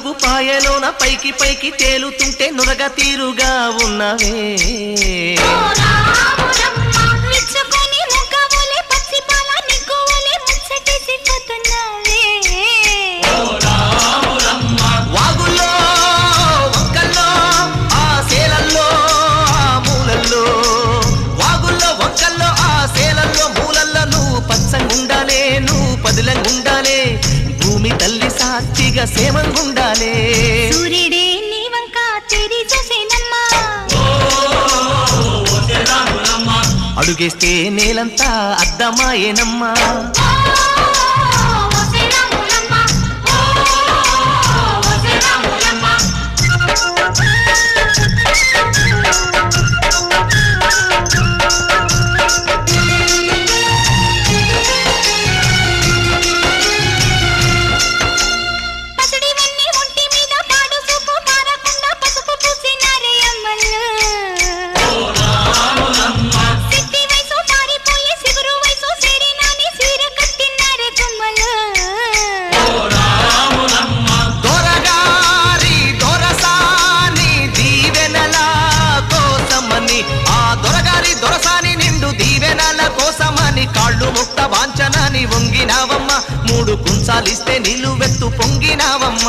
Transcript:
పసుపు పాయలోన పైకి పైకి తేలుతుంటే నురగ తీరుగా ఉన్నవే వాగుల్లో వంకల్లో ఆ సేలల్లో ఆ మూలల్లో వాగుల్లో వంకల్లో ఆ సేలల్లో మూలల్లో నువ్వు పచ్చంగుండాలే నువ్వు పదిలంగుండాలే భూమి తల్లి సాక్షిగా సేమంగుండాలే సూర్యుడే నీ వంక తెరి చూసేనమ్మా అడుగేస్తే నేలంతా అద్దమాయేనమ్మా దొరసాని నిండు దీవెనల కోసమని కాళ్ళు ముక్త వాంఛనని వంగినావమ్మ మూడు కుంచాలిస్తే నిలువెత్తు పొంగినావమ్మ